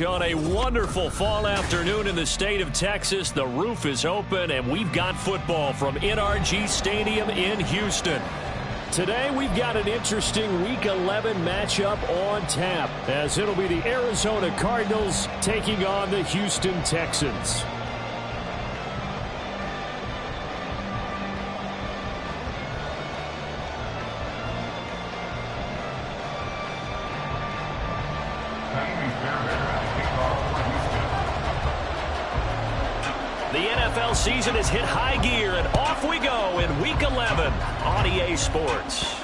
On a wonderful fall afternoon in the state of Texas, the roof is open, and we've got football from NRG Stadium in Houston. Today, we've got an interesting Week 11 matchup on tap, as it'll be the Arizona Cardinals taking on the Houston Texans. The NFL season has hit high gear, and off we go in Week 11 on EA Sports. The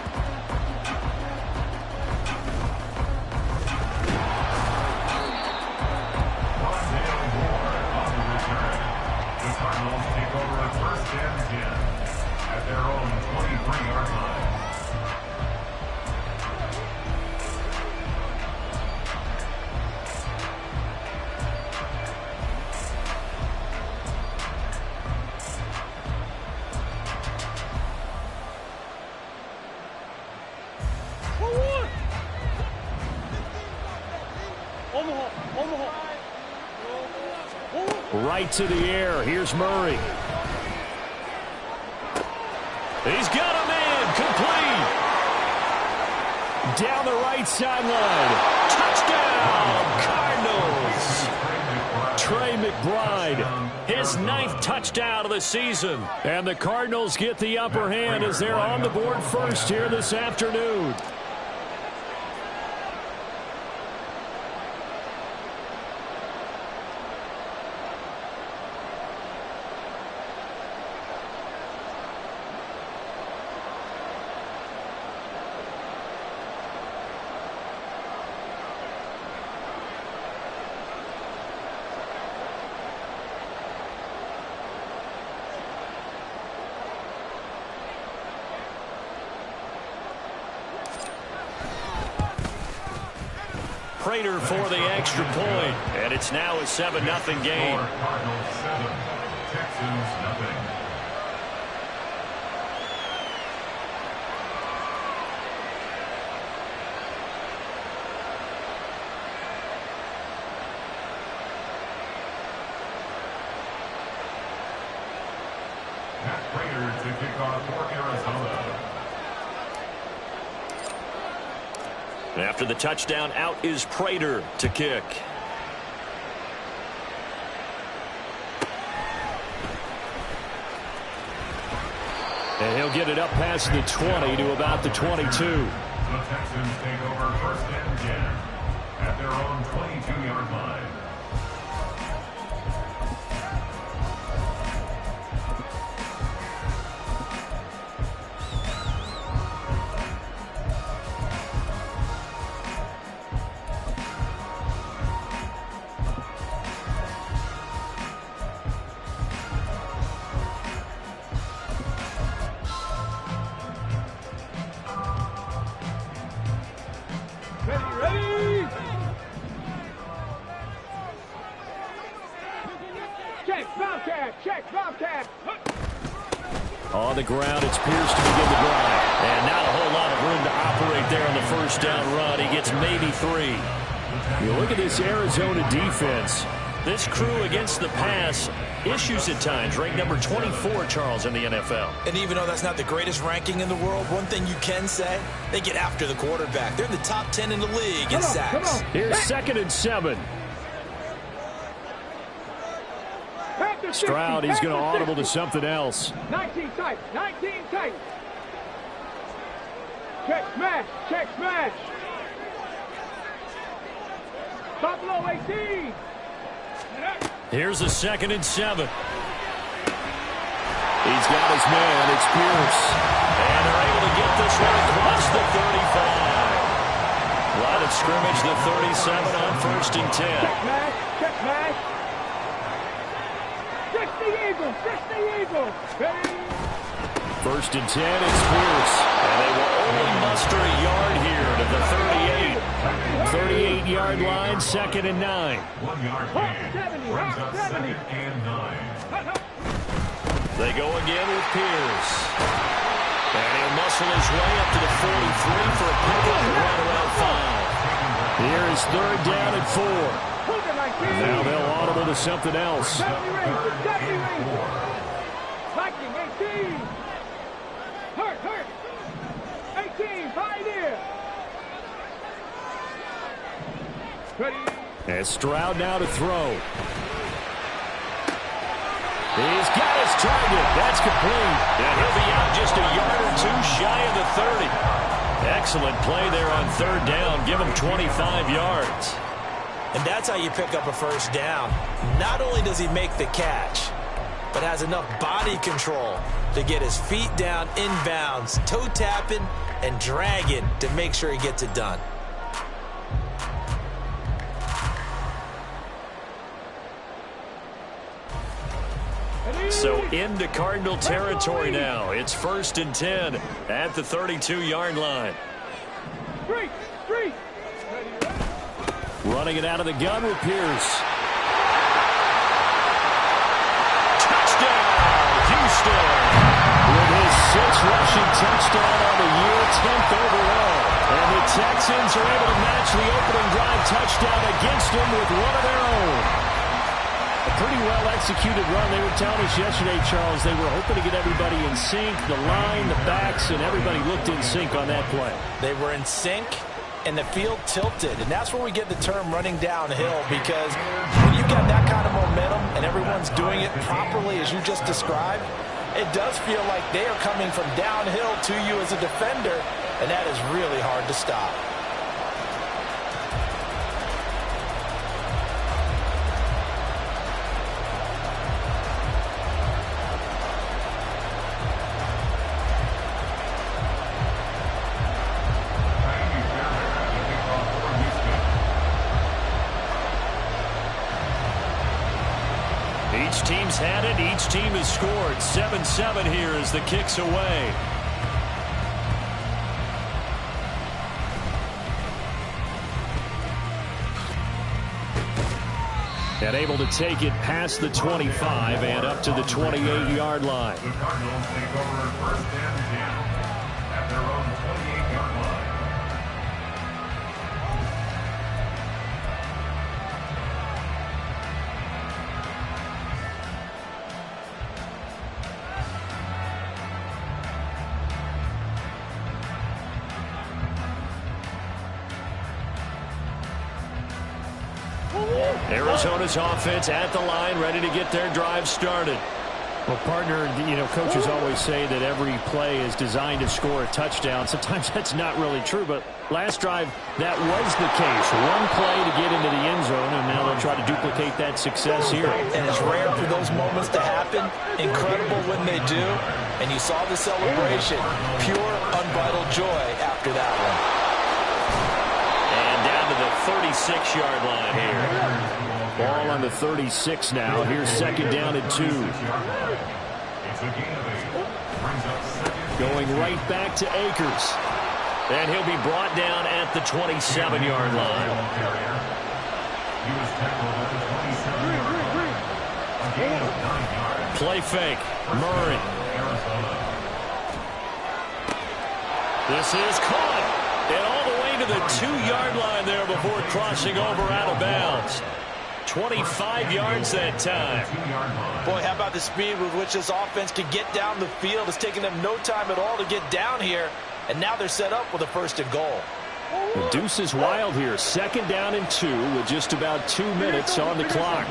Cardinals take over at 1st and 10 at their own 23-yard line. Right to the air. Here's Murray. He's got a man. Complete. Down the right sideline. Touchdown, Cardinals. Trey McBride, his 9th touchdown of the season. And the Cardinals get the upper hand as they're on the board first here this afternoon. Prater for the extra point, and it's now a 7-0 game. Cardinals 7, Texans nothing. Matt Prater to kick off for Arizona. After the touchdown, out is Prater to kick. And he'll get it up past the 20 to about the 22. The Texans take over 1st and 10 at their own 22-yard line. On the ground, it's Pierce to begin the drive. And not a whole lot of room to operate there on the first down run. He gets maybe 3. You look at this Arizona defense. This crew against the pass, issues at times. Ranked number 24, Charles, in the NFL. And even though that's not the greatest ranking in the world, one thing you can say, they get after the quarterback. They're in the top 10 in the league in sacks. Here's 2nd and 7. Stroud, he's going to audible to something else. 19 tight, 19 tight. Check smash, check smash. Top low 18. Here's a 2nd and 7. He's got his man. It's Pierce. And they're able to get this one across the 35. Line of scrimmage, the 37 on 1st and 10. Check man. Check man. Fix the eagle. Fix the eagle. Ready? 1st and 10, it's Pierce. And they will only muster a yard here to the 38. 38-yard line, 2nd and 9. 1 yard gain. Brings up 2nd and 9. They go again with Pierce. And he'll muscle his way up to the 43 for a pickup right around 5. Here is 3rd down and 4. Now they'll audible to something else. Viking 18. Hurt. 18. Pioneer. Ready. And Stroud now to throw. He's got his target. That's complete. And he'll be out just a yard or 2 shy of the 30. Excellent play there on 3rd down. Give him 25 yards. And that's how you pick up a 1st down. Not only does he make the catch, but has enough body control to get his feet down inbounds, toe tapping and dragging to make sure he gets it done. So into Cardinal territory now. It's 1st and 10 at the 32-yard line. Street. Running it out of the gun with Pierce. Touchdown, Houston. With his 6th rushing touchdown on the year, 10th overall. And the Texans are able to match the opening drive touchdown against them with one of their own. A pretty well-executed run. They were telling us yesterday, Charles, they were hoping to get everybody in sync, the line, the backs, and everybody looked in sync on that play. They were in sync, and the field tilted. And that's where we get the term running downhill, because when you've got that kind of momentum and everyone's doing it properly as you just described, it does feel like they are coming from downhill to you as a defender, and that is really hard to stop. Each team's had it. Each team has scored. 7-7 here as the kick's away. And able to take it past the 25 and up to the 28-yard line. The Cardinals take over 1st and 10 at their own 28-yard line. Arizona's offense at the line, ready to get their drive started. Well, partner, coaches always say that every play is designed to score a touchdown. Sometimes that's not really true, but last drive, that was the case. One play to get into the end zone, and now they'll try to duplicate that success here. And it's rare for those moments to happen. Incredible when they do. And you saw the celebration. Pure, unbridled joy after that one. And down to the 36-yard line here. Ball on the 36 now. Here's 2nd down and 2. Going right back to Akers. And he'll be brought down at the 27-yard line. Play fake. Murray. This is caught. And all the way to the 2-yard line there before crossing over out of bounds. 25 yards that time. Boy, how about the speed with which this offense can get down the field? It's taking them no time at all to get down here. And now they're set up with a 1st and goal. The deuce is wild here. 2nd down and 2 with just about 2 minutes on the clock.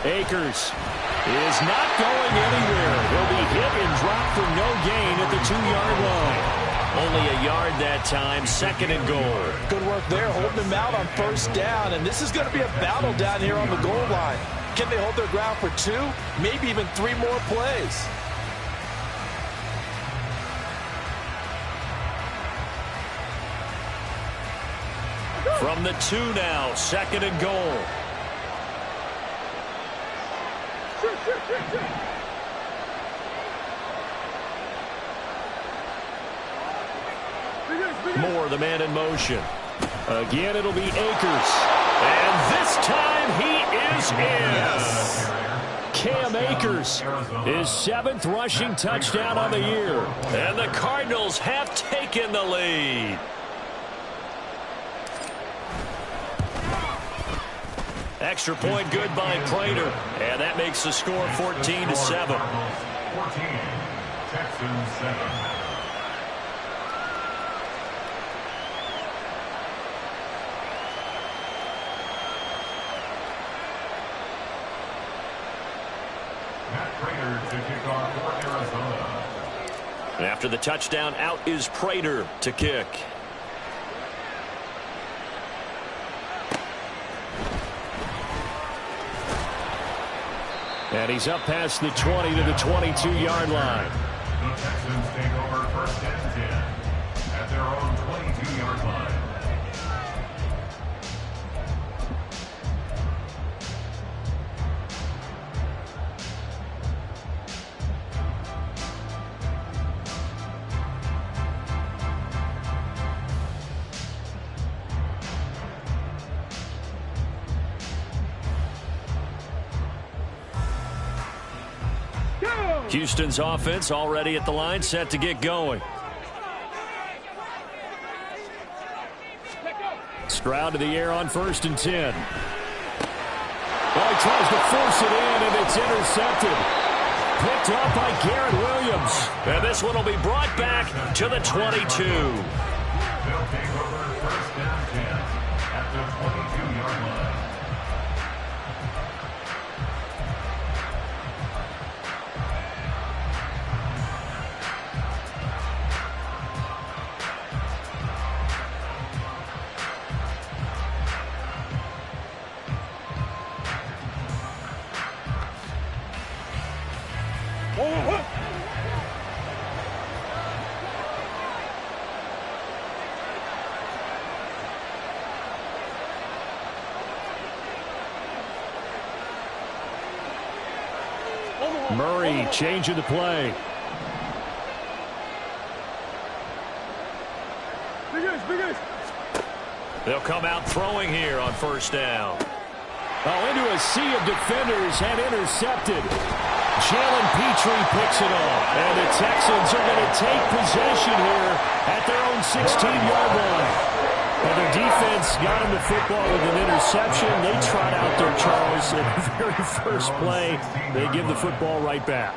Akers is not going anywhere. He'll be hit and dropped for no gain at the 2-yard line. Only a yard that time, 2nd and goal. Good work there, holding him out on 1st down, and this is going to be a battle down here on the goal line. Can they hold their ground for 2, maybe even 3 more plays? From the 2 now, 2nd and goal. Moore, the man in motion. Again, it'll be Akers. And this time he is in. Cam Akers, his 7th rushing touchdown on the year. And the Cardinals have taken the lead. Extra point good by Prater. And that makes the score 14-7. 14, Texans 7. To kick off for Arizona. And after the touchdown, out is Prater to kick. And he's up past the 20 to the 22-yard line. The Texans take over 1st and 10 at their own 22-yard line. Houston's offense already at the line, set to get going. Stroud to the air on 1st and 10. Well, he tries to force it in, and it's intercepted. Picked up by Garrett Williams. And this one will be brought back to the 22. They'll take over 1st and 10 at the 22-yard line. Murray changing the play. They'll come out throwing here on 1st down. Oh, into a sea of defenders and intercepted. Jalen Petrie picks it off. And the Texans are going to take possession here at their own 16-yard line. And their defense got him the football with an interception. They trot out there, Charles, at the very first play. They give the football right back.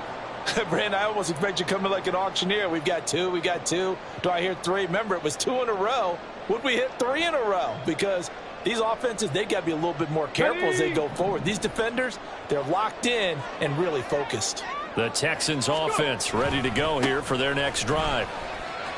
Brandon, I almost expect you to come in like an auctioneer. We've got 2, we got 2. Do I hear 3? Remember, it was 2 in a row. Would we hit 3 in a row? Because these offenses, they got to be a little bit more careful as they go forward. These defenders, they're locked in and really focused. The Texans offense ready to go here for their next drive.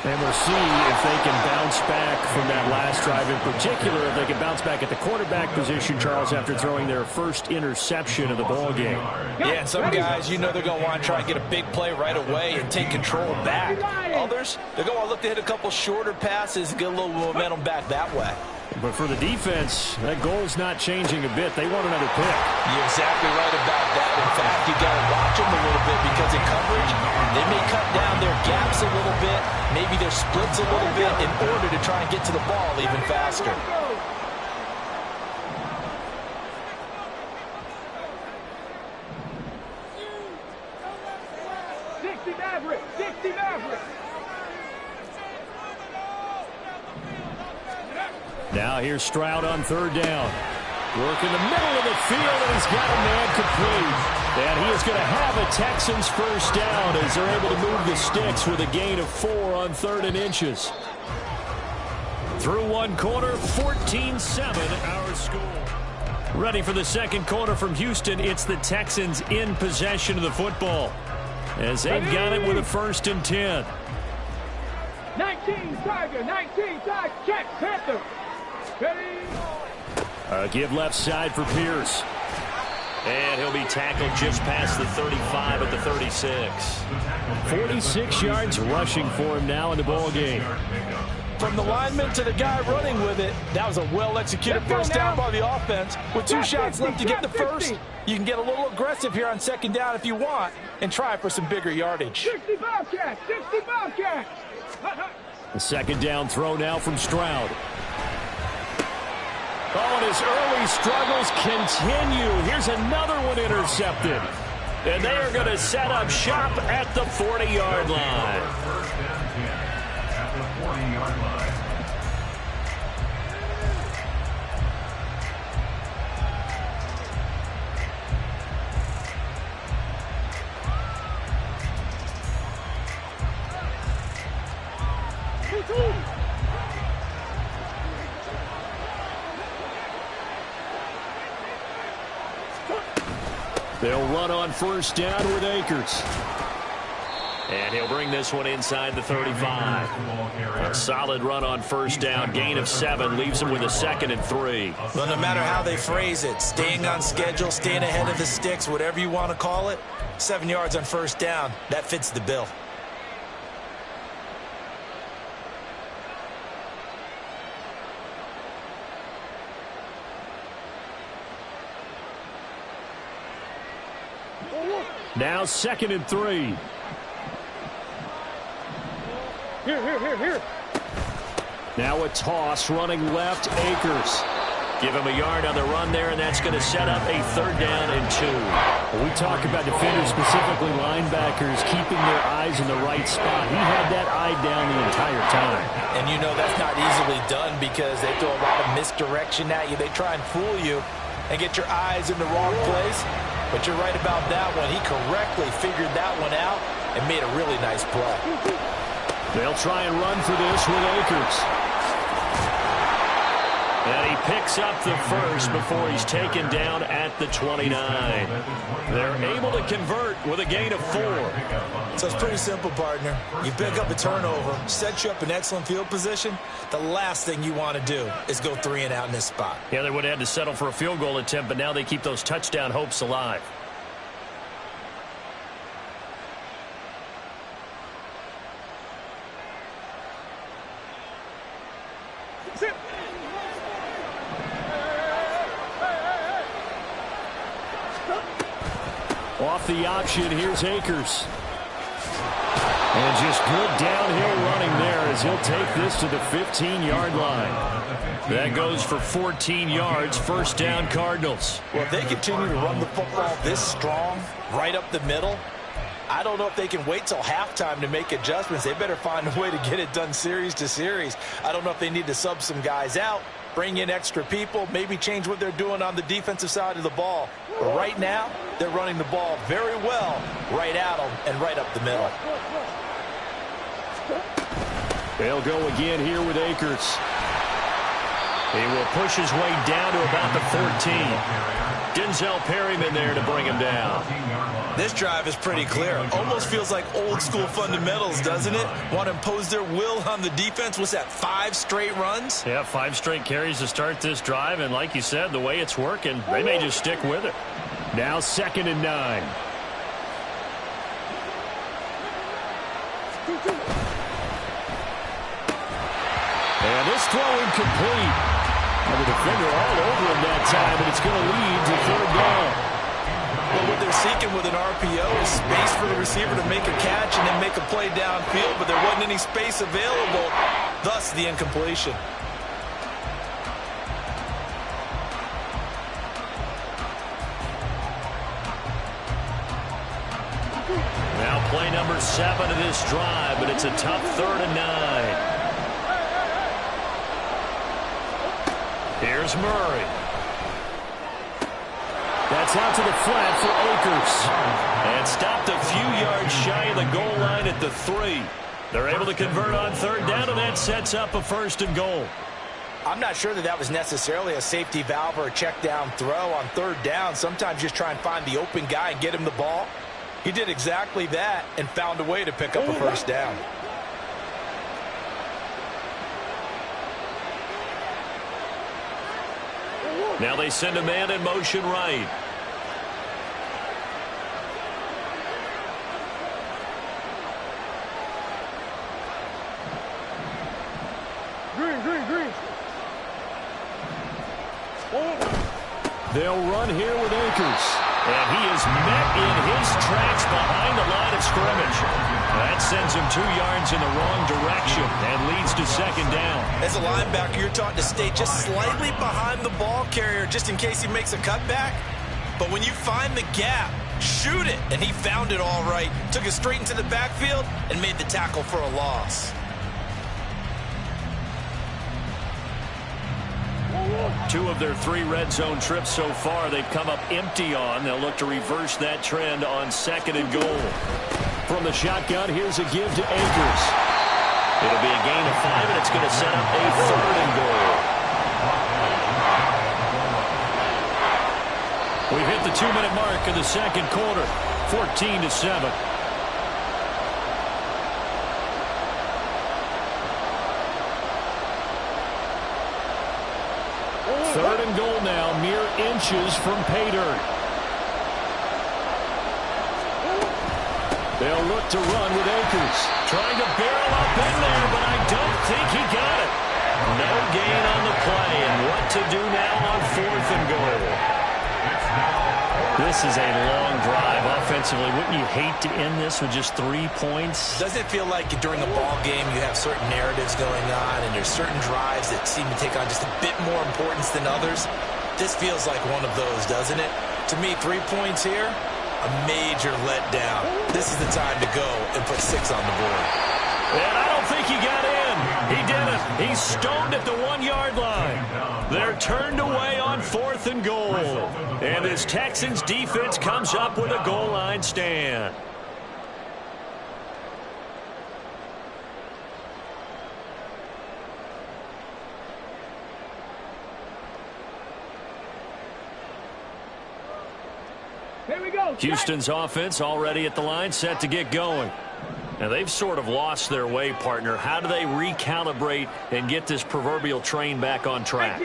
And we'll see if they can bounce back from that last drive. In particular, if they can bounce back at the quarterback position, Charles, after throwing their first interception of the ballgame. Yeah, and some guys, you know they're going to want to try and get a big play right away and take control back. Others, they're going to look to hit a couple shorter passes and get a little momentum back that way. But for the defense, that goal's not changing a bit. They want another pick. You're exactly right about that. In fact, you got to watch them a little bit because in coverage, they may cut down their gaps a little bit, maybe their splits a little bit in order to try and get to the ball even faster. Now here's Stroud on 3rd down. Work in the middle of the field, and he's got a man complete. And he is going to have a Texans 1st down as they're able to move the sticks with a gain of 4 on 3rd and inches. Through 1 quarter, 14-7 our score. Ready for the 2nd quarter from Houston. It's the Texans in possession of the football as they've got it with a 1st and 10. 19. Tiger, 19, side, check, Panther. Ready? Give left side for Pierce. And he'll be tackled just past the 35 at the 36. 46 yards rushing for him now in the ball game. From the lineman to the guy running with it, that was a well-executed first down by the offense. With 2 shots left to get the first, you can get a little aggressive here on second down if you want and try for some bigger yardage. 60 Bobcats, 60 Bobcats. The second down throw now from Stroud. Oh, and his early struggles continue. Here's another one intercepted. And they are going to set up shop at the 40-yard line. First and 10 at the 40-yard line. They'll run on first down with Akers. And he'll bring this one inside the 35. A solid run on first down. Gain of 7 leaves him with a 2nd and 3. Well, no matter how they phrase it, staying on schedule, staying ahead of the sticks, whatever you want to call it, 7 yards on first down, that fits the bill. Now 2nd and 3. Here. Now a toss running left, Akers. Give him a yard on the run there, and that's going to set up a 3rd down and 2. When we talk about defenders, specifically linebackers, keeping their eyes in the right spot. He had that eye down the entire time. And you know that's not easily done because they throw a lot of misdirection at you. They try and fool you and get your eyes in the wrong place. But you're right about that one. He correctly figured that one out and made a really nice play. They'll try and run for this with Akers. And he picks up the first before he's taken down at the 29. They're able to convert with a gain of 4. So it's pretty simple, partner. You pick up a turnover, set you up in excellent field position. The last thing you want to do is go 3 and out in this spot. Yeah, they would have had to settle for a field goal attempt, but now they keep those touchdown hopes alive. Off the option, here's Akers. And just good downhill running there as he'll take this to the 15-yard line. That goes for 14 yards, first down Cardinals. Well, if they continue to run the football this strong, right up the middle, I don't know if they can wait till halftime to make adjustments. They better find a way to get it done series to series. I don't know if they need to sub some guys out, bring in extra people, maybe change what they're doing on the defensive side of the ball. But right now, they're running the ball very well right at them and right up the middle. They'll go again here with Akers. He will push his way down to about the 14. Denzel Perryman there to bring him down. This drive is pretty clear. Almost feels like old school fundamentals, doesn't it? Want to impose their will on the defense. What's that, 5 straight runs? Yeah, 5 straight carries to start this drive. And like you said, the way it's working, they may just stick with it. Now 2nd and 9. And this throw incomplete. And the defender all over him that time, and it's going to lead to 3rd down. Well, what they're seeking with an RPO is space for the receiver to make a catch and then make a play downfield, but there wasn't any space available, thus the incompletion. Now play number 7 of this drive, but it's a tough 3rd and 9. Here's Murray. That's out to the flat for Akers. And stopped a few yards shy of the goal line at the 3. They're able to convert on 3rd down, and that sets up a 1st and goal. I'm not sure that was necessarily a safety valve or a check down throw on 3rd down. Sometimes just try and find the open guy and get him the ball. He did exactly that and found a way to pick up a 1st down. Now they send a man in motion right. Green. They'll run here with Akers. And he is met in his tracks behind the line of scrimmage. That sends him 2 yards in the wrong direction and leads to second down. As a linebacker, you're taught to stay just slightly behind the ball carrier just in case he makes a cutback. But when you find the gap, shoot it. And he found it all right. Took it straight into the backfield and made the tackle for a loss. Two of their 3 red zone trips so far they've come up empty on. They'll look to reverse that trend on second and goal. From the shotgun, here's a give to Akers. It'll be a gain of 5, and it's going to set up a third and goal. We've hit the 2-minute mark of the second quarter, 14-7. Third and goal now, mere inches from pay dirt. They'll look to run with Akers. Trying to barrel up in there, but I don't think he got it. No gain on the play, and what to do now on 4th and goal. This is a long drive offensively. Wouldn't you hate to end this with just 3 points? Doesn't it feel like during a ball game you have certain narratives going on and there's certain drives that seem to take on just a bit more importance than others? This feels like one of those, doesn't it? To me, 3 points here, a major letdown. This is the time to go and put 6 on the board. And I don't think he got in. He didn't. He's stoned at the 1-yard line. They're turned away on 4th and goal. And this Texans defense comes up with a goal line stand. Here we go. Houston's offense already at the line, set to get going. Now, they've sort of lost their way, partner. How do they recalibrate and get this proverbial train back on track?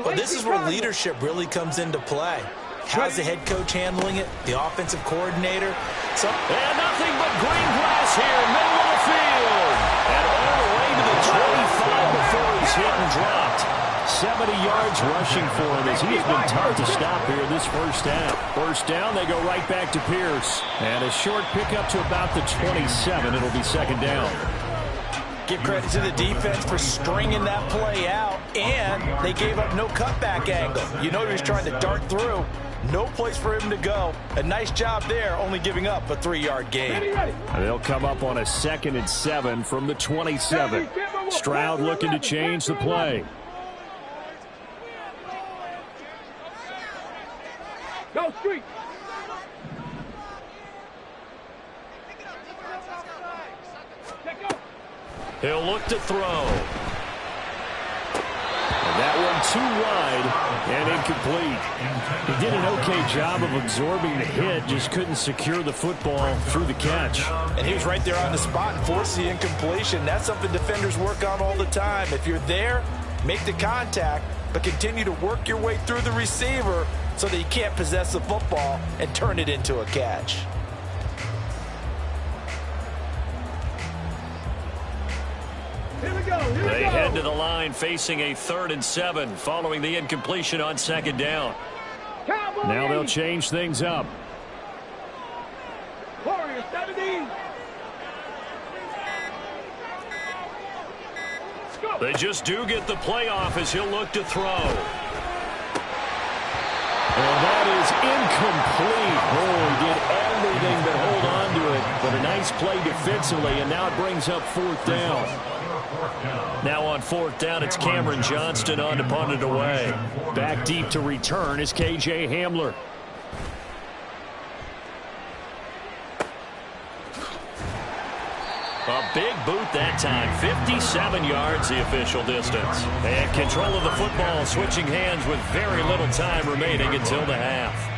Well, this is where leadership really comes into play. How's the head coach handling it? The offensive coordinator? And nothing but green grass here, middle of the field. And all the way to the 25 before he's hit and dropped. 70 yards rushing for him as he's been tough to stop here this first half. First down, they go right back to Pierce. And a short pickup to about the 27. It'll be second down. Give credit to the defense for stringing that play out, and they gave up no cutback angle. You know he was trying to dart through. No place for him to go. A nice job there, only giving up a 3-yard gain. They'll come up on a 2nd and 7 from the 27. Stroud looking to change the play. Go street. He'll look to throw. And that one too wide and incomplete. He did an okay job of absorbing the hit, just couldn't secure the football through the catch. And he was right there on the spot and forced the incompletion. That's something defenders work on all the time. If you're there, make the contact, but continue to work your way through the receiver so that you can't possess the football and turn it into a catch. They head to the line facing a 3rd and 7 following the incompletion on 2nd down. Now they'll change things up. Warriors 17. They just do get the playoff as he'll look to throw. And that is incomplete. Oh, he did everything but hold on to it. But a nice play defensively, and now it brings up 4th down. Now on 4th down, it's Cameron Johnston on to punt it away. Back deep to return is K.J. Hamler. A big boot that time. 57 yards the official distance. And control of the football switching hands with very little time remaining until the half.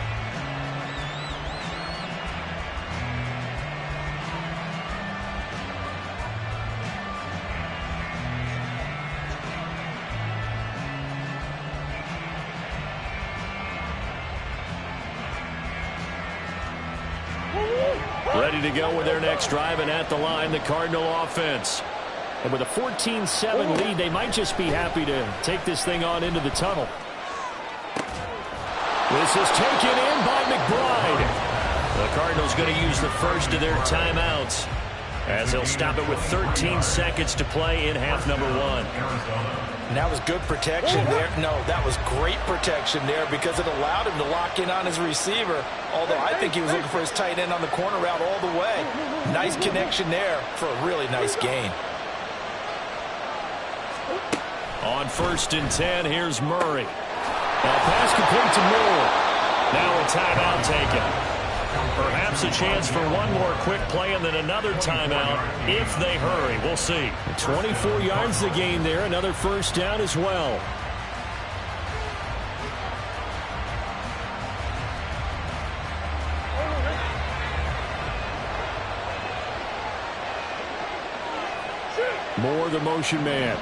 Ready to go with their next drive, and at the line, the Cardinal offense. And with a 14-7 lead, they might just be happy to take this thing on into the tunnel. This is taken in by McBride. The Cardinals going to use the first of their timeouts as they'll stop it with 13 seconds to play in half number 1. And that was good protection there. No, that was great protection there because it allowed him to lock in on his receiver. Although I think he was looking for his tight end on the corner route all the way. Nice connection there for a really nice gain. On 1st and 10, here's Murray. Pass complete to Moore. Now a timeout taken. Perhaps a chance for one more quick play and then another timeout if they hurry. We'll see. 24 yards to gain there. Another first down as well. Moore, the motion man.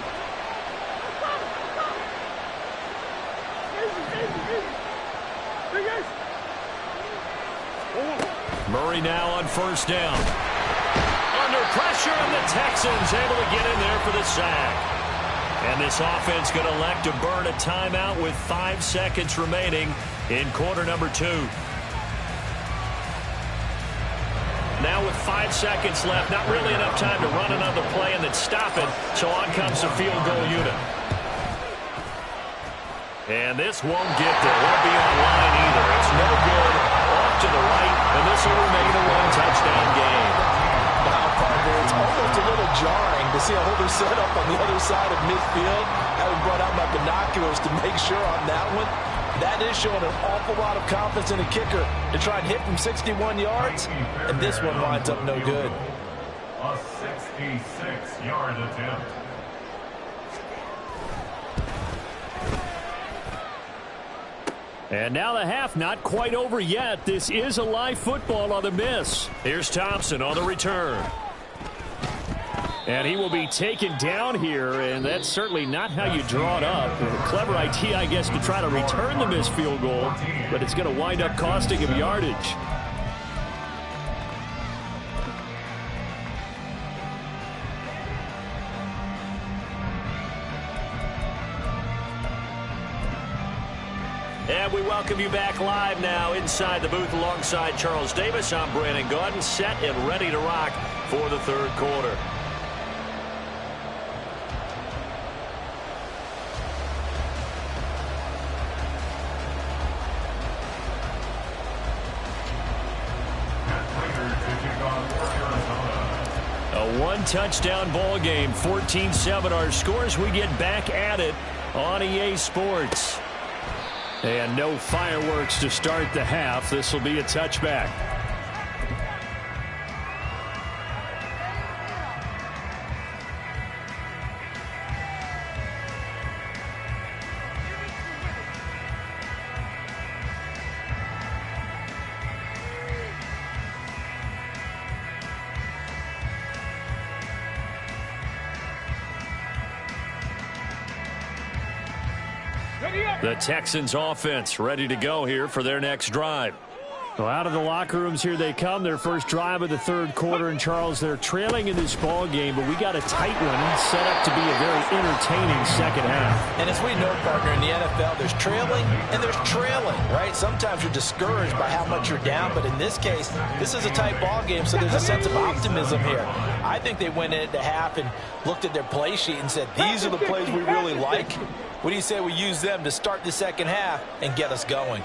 Murray now on 1st down. Under pressure, and the Texans able to get in there for the sack. And this offense going to elect to burn a timeout with 5 seconds remaining in quarter number 2. Now with 5 seconds left, not really enough time to run another play and then stop it. So on comes the field goal unit. And this won't get there. Won't be on line either. It's no good. Off to the right, and this will remain a 1-touchdown game. Wow, partner, it's almost a little jarring to see a holder set up on the other side of midfield. Having brought out my binoculars to make sure on that one. That is showing an awful lot of confidence in a kicker to try and hit from 61 yards, and this one winds up no good. A 66-yard attempt. And now the half not quite over yet. This is a live football on the miss. Here's Thompson on the return. And he will be taken down here, and that's certainly not how you draw it up. A clever idea, I guess, to try to return the missed field goal, but it's going to wind up costing him yardage. And we welcome you back live now inside the booth alongside Charles Davis. I'm Brandon Gaudin, set and ready to rock for the 3rd quarter. A 1-touchdown ball game, 14-7 our scores. We get back at it on EA Sports. And no fireworks to start the half. This will be a touchback. The Texans offense ready to go here for their next drive. Well, out of the locker rooms here they come. Their first drive of the 3rd quarter. And, Charles, they're trailing in this ball game, but we got a tight one set up to be a very entertaining second half. And as we know, partner, in the NFL, there's trailing and there's trailing, right? Sometimes you're discouraged by how much you're down, but in this case, this is a tight ball game, so there's a sense of optimism here. I think they went into half and looked at their play sheet and said, these are the plays we really like. What do you say we use them to start the second half and get us going?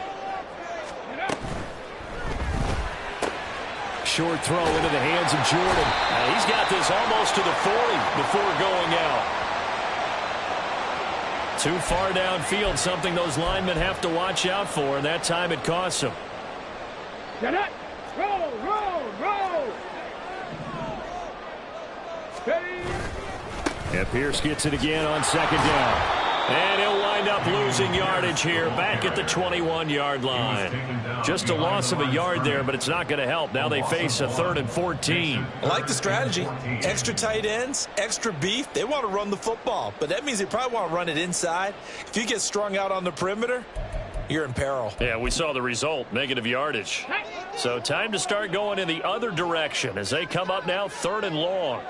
Short throw into the hands of Jordan. And he's got this almost to the 40 before going out. Too far downfield, something those linemen have to watch out for, and that time it costs them. Get it! Roll, roll, roll! Steady! And Pierce gets it again on 2nd down. And he'll wind up losing yardage here back at the 21-yard line. Just a loss of a yard there, but it's not going to help. Now they face a 3rd and 14. I like the strategy. Extra tight ends, extra beef. They want to run the football, but that means they probably want to run it inside. If you get strung out on the perimeter, you're in peril. Yeah, we saw the result, negative yardage. So time to start going in the other direction as they come up now 3rd and long.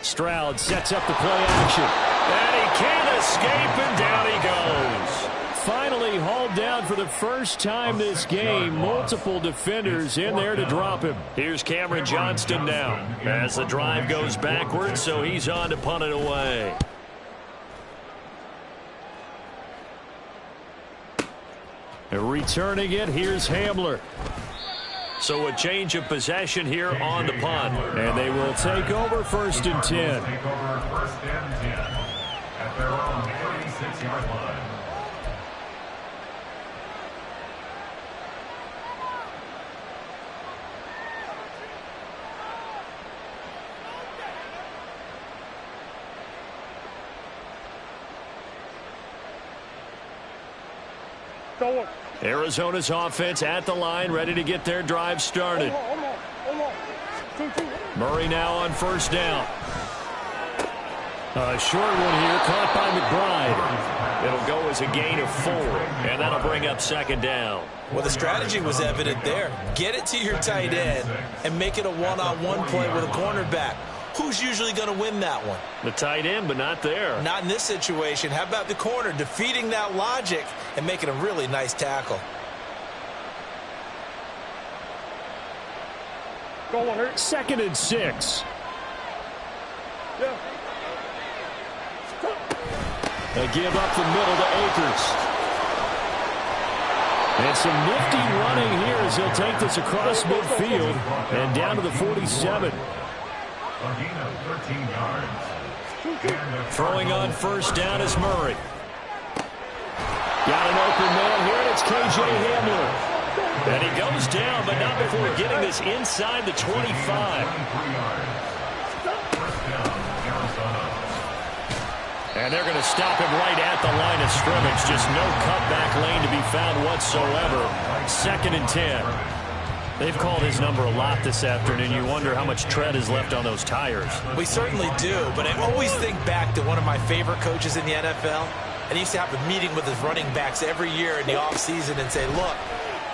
Stroud sets up the play action. And he can't escape, and down he goes. Finally hauled down for the first time this game. Multiple defenders in there to drop him. Here's Cameron Johnston now as the drive goes backwards, so he's on to punt it away. Returning it, here's Hamler. So a change of possession here on the punt. And they will take over 1st and 10. Take over 1st and 10 at their own 36-yard line. Arizona's offense at the line, ready to get their drive started. Murray now on 1st down. A short one here, caught by McBride. It'll go as a gain of 4, and that'll bring up 2nd down. Well, the strategy was evident there. Get it to your tight end and make it a one-on-one play with a cornerback. Who's usually going to win that one? The tight end, but not there. Not in this situation. How about the corner defeating that logic and making a really nice tackle? 2nd and 6. They give up the middle to Akers. And some nifty running here as he'll take this across midfield and down to the 47. Throwing on 1st down is Murray. Got an open man here, and it's K.J. Hamler. And he goes down, but not before getting this inside the 25. And they're going to stop him right at the line of scrimmage. Just no cutback lane to be found whatsoever. 2nd and 10. They've called his number a lot this afternoon. You wonder how much tread is left on those tires. We certainly do, but I always think back to one of my favorite coaches in the NFL. And he used to have a meeting with his running backs every year in the offseason and say, look,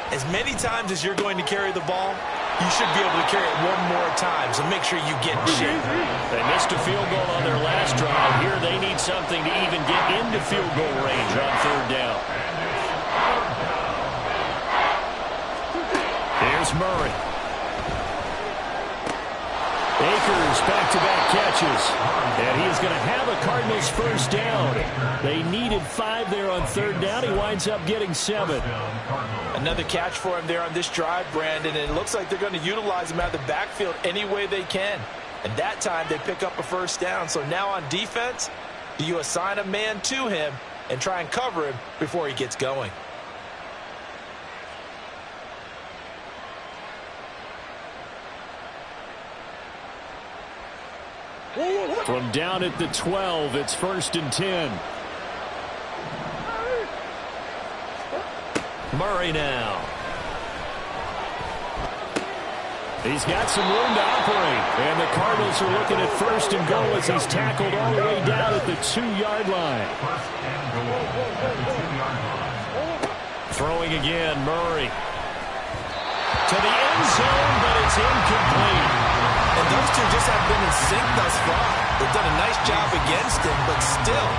as many times as you're going to carry the ball, you should be able to carry it one more time, so make sure you get in shape. They missed a field goal on their last drive. Here they need something to even get into field goal range on 3rd down. Here's Murray. Akers back-to-back catches. And he is going to have a Cardinals 1st down. They needed 5 there on 3rd down. He winds up getting 7. Another catch for him there on this drive, Brandon, and it looks like they're going to utilize him out of the backfield any way they can. And that time they pick up a 1st down. So now on defense, do you assign a man to him and try and cover him before he gets going? From down at the 12, it's 1st and 10. Murray now. He's got some room to operate. And the Cardinals are looking at 1st and goal as he's tackled all the way down at the 2-yard line. Throwing again, Murray. To the end zone, but it's incomplete. And those two just have been in sync thus far. They've done a nice job against him, but still,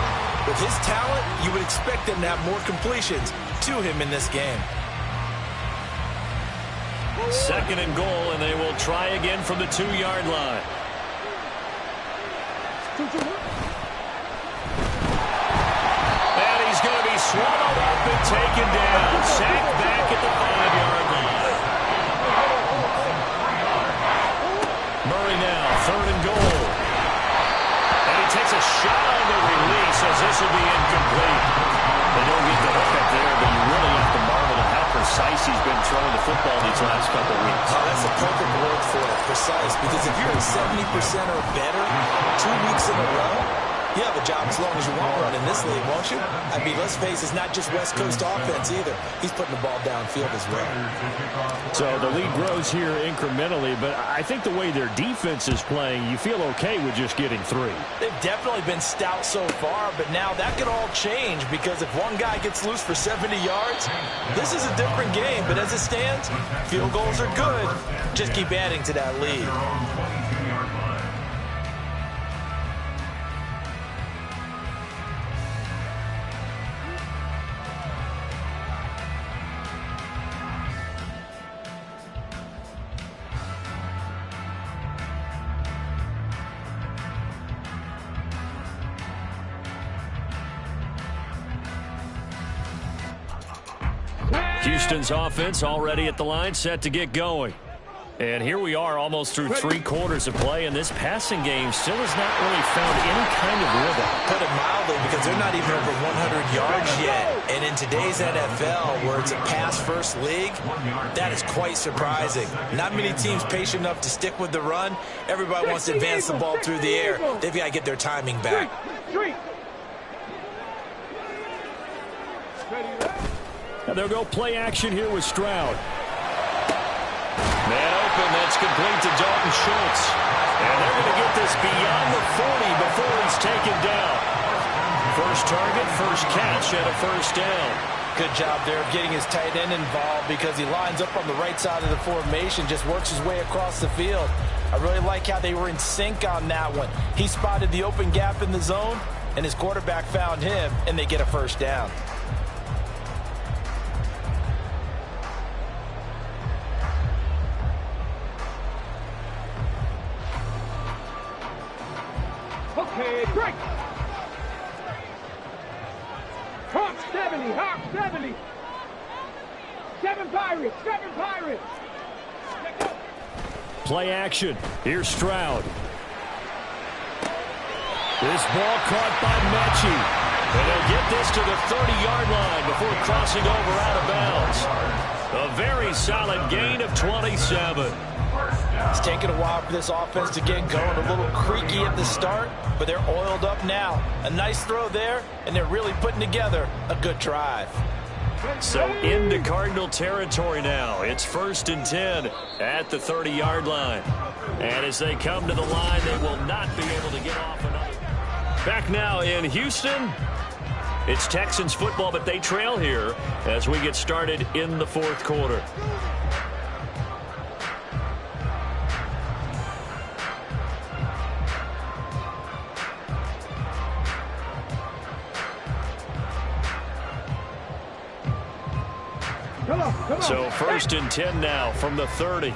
with his talent, you would expect them to have more completions to him in this game. 2nd and goal, and they will try again from the 2-yard line. And he's going to be swallowed up and taken down. Sacked back at the 5-yard line. Murray now, 3rd and goal. And he takes a shot on the release as this will be incomplete. They don't get the hook up there, but you really have to marvel at how precise he's been throwing the football these last couple of weeks. Oh, that's a perfect word for it, precise. Because if you're at 70% or better 2 weeks in a row, You have a job as long as you want to run in this league, won't you? I mean, let's face it, it's not just West Coast offense either. He's putting the ball downfield as well. So the lead grows here incrementally, but I think the way their defense is playing, you feel okay with just getting 3. They've definitely been stout so far, but now that could all change because if one guy gets loose for 70 yards, this is a different game. But as it stands, field goals are good. Just keep adding to that lead. Houston's offense already at the line, set to get going. And here we are almost through 3 quarters of play, and this passing game still has not really found any kind of rhythm. Put it mildly, because they're not even over 100 yards yet. And in today's NFL, where it's a pass-first league, that is quite surprising. Not many teams patient enough to stick with the run. Everybody wants to advance the ball through the air. They've got to get their timing back. And they'll go play action here with Stroud. Man open, that's complete to Dalton Schultz. And they're going to get this beyond the 40 before he's taken down. First target, first catch, and a first down. Good job there of getting his tight end involved because he lines up on the right side of the formation, just works his way across the field. I really like how they were in sync on that one. He spotted the open gap in the zone, and his quarterback found him, and they get a first down. Okay, break. Hawk 70, Hawk 70. 7 Pirates, 7 Pirates. Play action. Here's Stroud. This ball caught by Mechie. And they'll get this to the 30-yard line before crossing over out of bounds. A very solid gain of 27. It's taken a while for this offense to get going. A little creaky at the start, but they're oiled up now. A nice throw there, and they're really putting together a good drive. So into Cardinal territory now. It's 1st and 10 at the 30-yard line. And as they come to the line, they will not be able to get off another. Back now in Houston. It's Texans football, but they trail here as we get started in the 4th quarter. So 1st and 10 now from the 30.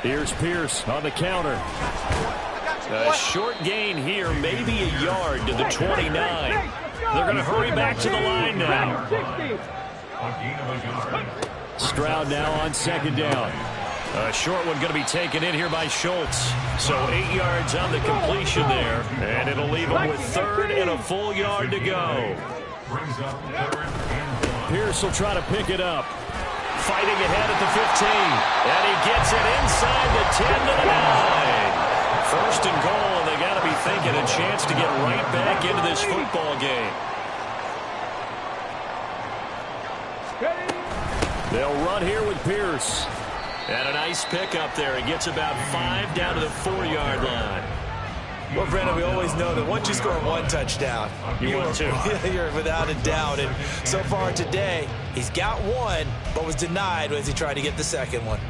Here's Pierce on the counter. A short gain here, maybe a yard to the 29. They're going to hurry back to the line now. Stroud now on 2nd down. A short one going to be taken in here by Schultz. So 8 yards on the completion there. And it'll leave him with 3rd and a full yard to go. Pierce will try to pick it up. Fighting ahead at the 15. And he gets it inside the 10 to the 9. 1st and goal, and they got to be thinking a chance to get right back into this football game. They'll run here with Pierce. And a nice pickup there. He gets about 5 down to the 4-yard line. Well, Brandon, we always know that once you score 1 touchdown, you're without a doubt. And so far today, he's got 1, but was denied as he tried to get the 2nd one.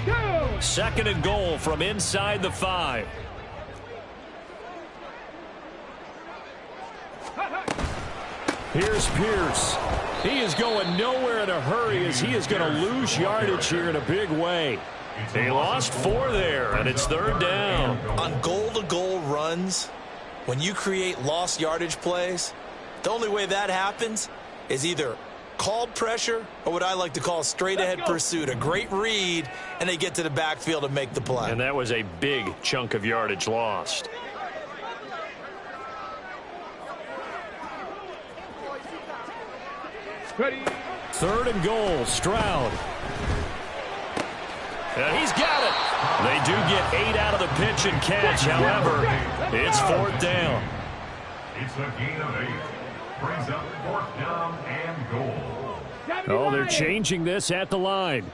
Go! 2nd and goal from inside the 5. Here's Pierce. He is going nowhere in a hurry as he is going to lose yardage here in a big way. He lost 4 there, and it's 3rd down. On goal-to-goal runs, when you create lost yardage plays, the only way that happens is either called pressure or what I like to call straight-ahead pursuit. A great read, and they get to the backfield and make the play. And that was a big chunk of yardage lost. Ready. 3rd and goal, Stroud. And he's got it. They do get 8 out of the pitch and catch. However, it's 4th down. It's a gain of 8. Brings up 4th down and goal. Oh, they're changing this at the line.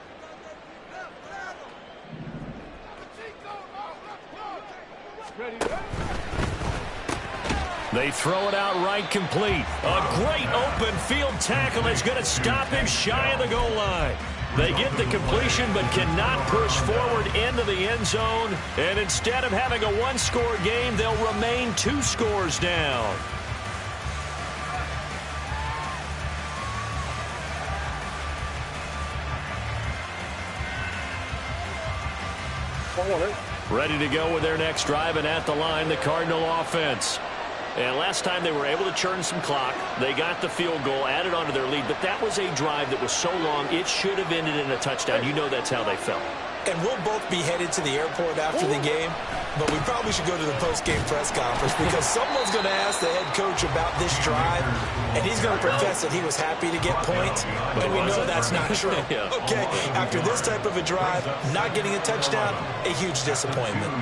They throw it out right complete. A great open field tackle is going to stop him shy of the goal line. They get the completion but cannot push forward into the end zone. And instead of having a one-score game, they'll remain 2 scores down. Ready to go with their next drive, and at the line, the Cardinal offense. And last time they were able to churn some clock. They got the field goal, added on to their lead, but that was a drive that was so long, it should have ended in a touchdown. You know that's how they felt. And we'll both be headed to the airport after the game, but we probably should go to the post-game press conference because someone's going to ask the head coach about this drive, and he's going to profess that he was happy to get points, and we know that's not true. Yeah. Okay, after this type of a drive, not getting a touchdown, a huge disappointment.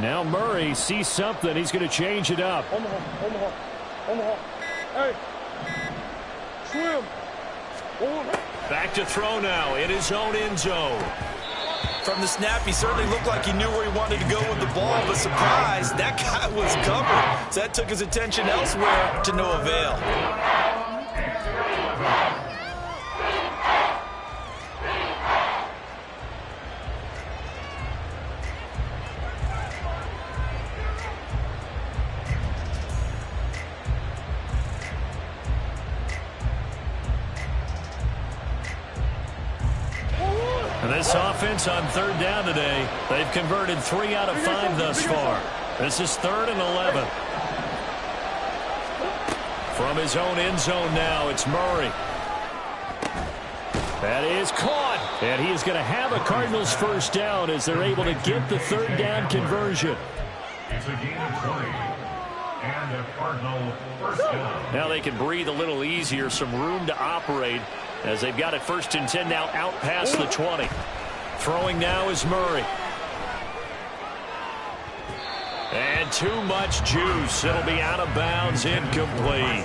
Now Murray sees something. He's going to change it up. Omaha. Hey. Swim. Back to throw now in his own end zone. From the snap, he certainly looked like he knew where he wanted to go with the ball, but surprise, that guy was covered. So that took his attention elsewhere to no avail. This offense on 3rd down today, they've converted 3 out of 5 thus far. This is 3rd and 11. From his own end zone now, it's Murray. That is caught. And he is going to have a Cardinals first down as they're able to get the 3rd down conversion. It's a gain of 20. And a Cardinal first down. Now they can breathe a little easier, some room to operate as they've got it 1st and 10 now out past the 20. Throwing now is Murray. And too much juice. It'll be out of bounds, incomplete.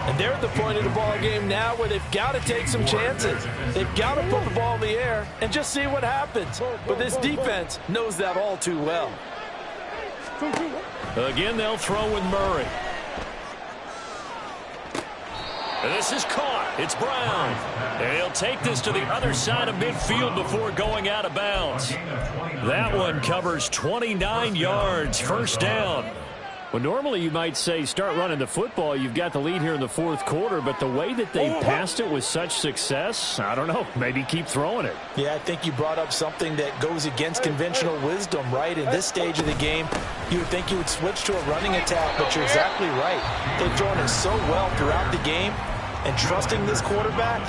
And they're at the point of the ball game now where they've got to take some chances. They've got to put the ball in the air and just see what happens. But this defense knows that all too well. Again, they'll throw with Murray. This is caught. It's Brown. And he'll take this to the other side of midfield before going out of bounds. That one covers 29 yards. First down. Well, normally you might say start running the football. You've got the lead here in the 4th quarter, but the way that they passed it with such success, I don't know, maybe keep throwing it. Yeah, I think you brought up something that goes against conventional wisdom, right? In this stage of the game, you would think you would switch to a running attack, but you're exactly right. They've thrown it so well throughout the game, and trusting this quarterback,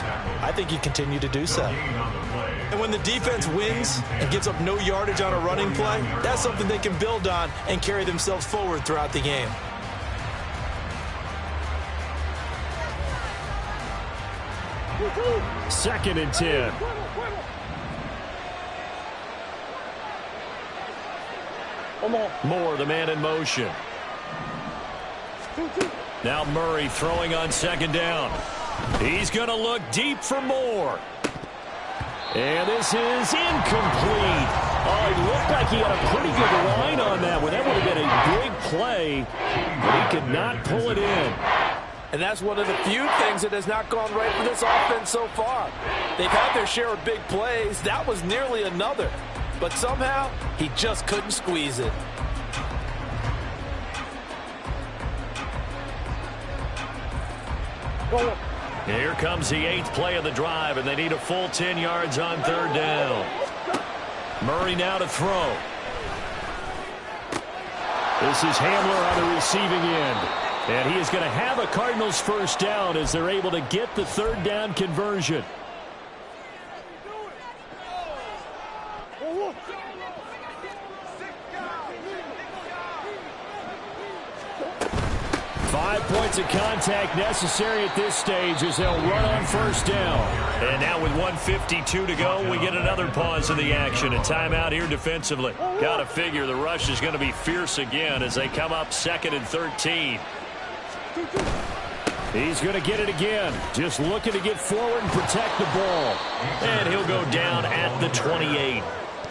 I think you continue to do so. And when the defense wins and gives up no yardage on a running play, that's something they can build on and carry themselves forward throughout the game. Second and 10. Moore, the man in motion. Now Murray throwing on 2nd down. He's going to look deep for Moore. And this is incomplete. Oh, it looked like he had a pretty good line on that one. That would have been a big play, but he could not pull it in. And that's one of the few things that has not gone right for this offense so far. They've had their share of big plays. That was nearly another. But somehow, he just couldn't squeeze it. Here comes the 8th play of the drive, and they need a full 10 yards on 3rd down. Murray now to throw. This is Hamler on the receiving end. And he is going to have a Cardinals first down as they're able to get the 3rd down conversion. 5 points of contact necessary at this stage as they'll run on first down. And now with 1:52 to go, we get another pause in the action. A timeout here defensively. Got to figure the rush is going to be fierce again as they come up 2nd and 13. He's going to get it again. Just looking to get forward and protect the ball. And he'll go down at the 28.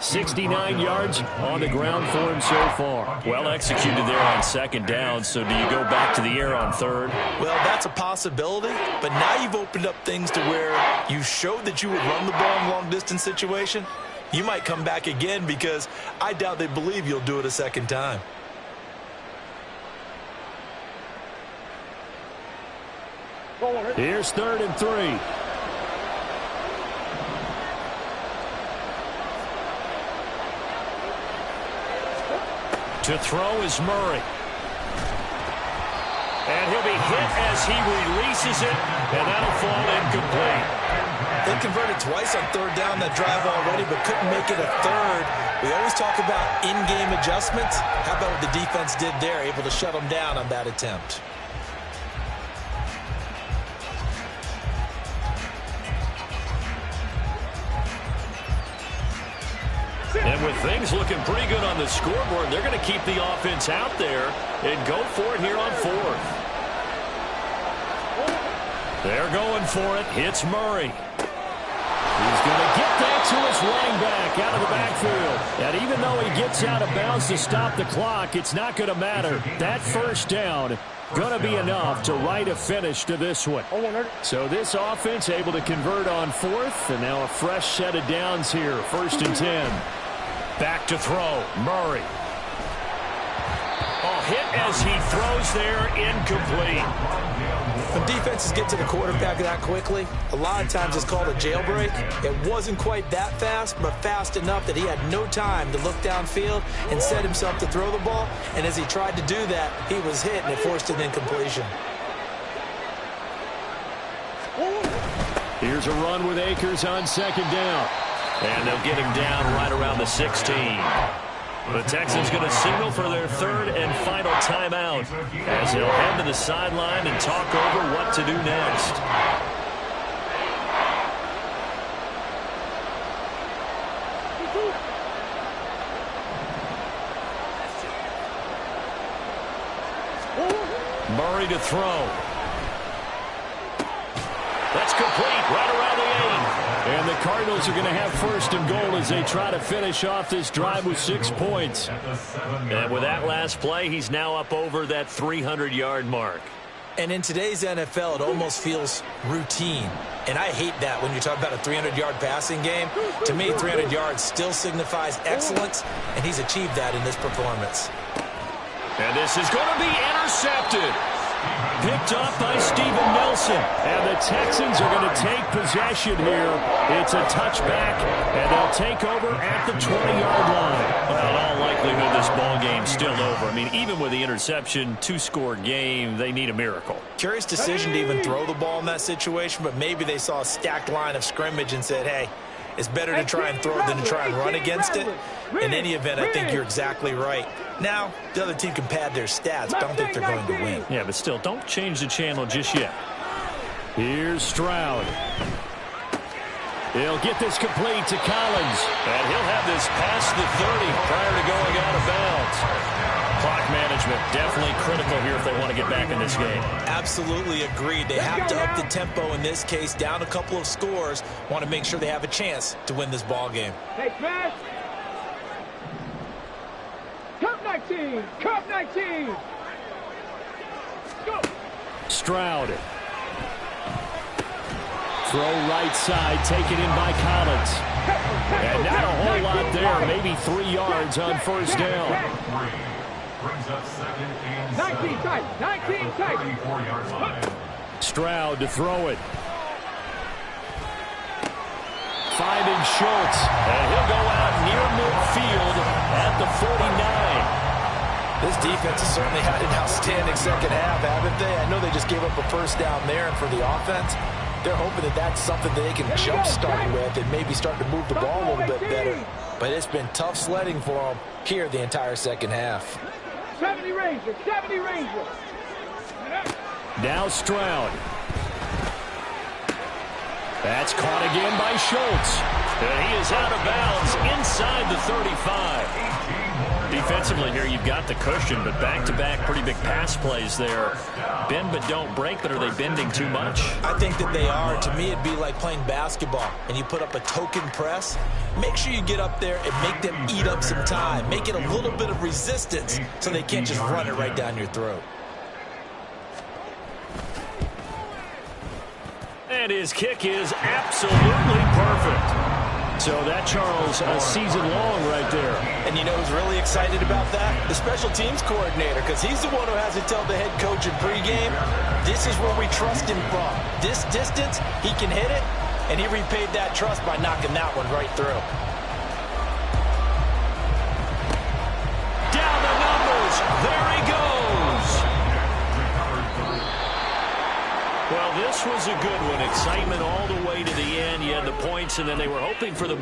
69 yards on the ground for him so far. Well executed there on 2nd down, so do you go back to the air on 3rd? Well, that's a possibility, but now you've opened up things to where you showed that you would run the ball in long-distance situation. You might come back again because I doubt they believe you'll do it a 2nd time. Here's 3rd and 3. To throw is Murray. And he'll be hit as he releases it, and that'll fall incomplete. They converted twice on 3rd down that drive already, but couldn't make it a 3rd. We always talk about in-game adjustments. How about what the defense did there, able to shut them down on that attempt? And with things looking pretty good on the scoreboard, they're going to keep the offense out there and go for it here on 4th. They're going for it. Hits Murray. He's going to get that to his running back out of the backfield. And even though he gets out of bounds to stop the clock, it's not going to matter. That first down going to be enough to write a finish to this one. So this offense able to convert on 4th, and now a fresh set of downs here. 1st and 10. Back to throw. Murray. Hit as he throws there, incomplete. When defenses get to the quarterback that quickly, a lot of times it's called a jailbreak. It wasn't quite that fast, but fast enough that he had no time to look downfield and set himself to throw the ball. And as he tried to do that, he was hit, and it forced an incompletion. Here's a run with Akers on 2nd down. And they'll get him down right around the 16. The Texans going to signal for their 3rd and final timeout as they'll head to the sideline and talk over what to do next. Murray to throw. That's complete right around the 8. And the Cardinals are going to have 1st and goal as they try to finish off this drive with 6 points. And with that last play, he's now up over that 300-yard mark. And in today's NFL, it almost feels routine. And I hate that when you talk about a 300-yard passing game. To me, 300 yards still signifies excellence, and he's achieved that in this performance. And this is going to be intercepted. Picked up by Steven Nelson. And the Texans are going to take possession here. It's a touchback, and they'll take over at the 20-yard line. Well, in all likelihood, this ball game's still over. I mean, even with the interception, 2-score game, they need a miracle. Curious decision to even throw the ball in that situation, but maybe they saw a stacked line of scrimmage and said, hey, it's better to try and throw than to try and run against it. In any event, I think you're exactly right. Now, the other team can pad their stats, but I don't think they're going to win. Yeah, but still, don't change the channel just yet. Here's Stroud. He'll get this complete to Collins. And he'll have this past the 30 prior to going out of bounds. Clock management definitely critical here if they want to get back in this game. Absolutely agreed. They have to up the tempo in this case, down a couple of scores. Want to make sure they have a chance to win this ball game. Hey, man. Cup 19. Cup 19. Go. Stroud. Throw right side, taken in by Collins. And not a whole lot there, maybe 3 yards on 1st down. Brings up 2nd and 19 tight. 19 tight. 34-yard line. Stroud to throw it. Finding Schultz. And he'll go out near midfield at the 49. This defense has certainly had an outstanding second half, haven't they? I know they just gave up a 1st down there, and for the offense, they're hoping that that's something that they can jumpstart with and maybe start to move the ball a little bit better. But it's been tough sledding for them here the entire second half. 70 Rangers. 70 Rangers. Now Stroud. That's caught again by Schultz. And he is out of bounds inside the 35. Defensively here, you've got the cushion, but back-to-back pretty big pass plays there. Bend but don't break, but are they bending too much? I think that they are. To me, it'd be like playing basketball, and you put up a token press. Make sure you get up there and make them eat up some time. Make it a little bit of resistance so they can't just run it right down your throat. And his kick is absolutely perfect. So that, Charles, a season long right there. And you know who's really excited about that? The special teams coordinator, because he's the one who has to tell the head coach in pregame, this is where we trust him from. This distance, he can hit it, and he repaid that trust by knocking that one right through. Down the numbers. There he goes. Well, this was a good one. Excitement all the way to the end. You had the points, and then they were hoping for the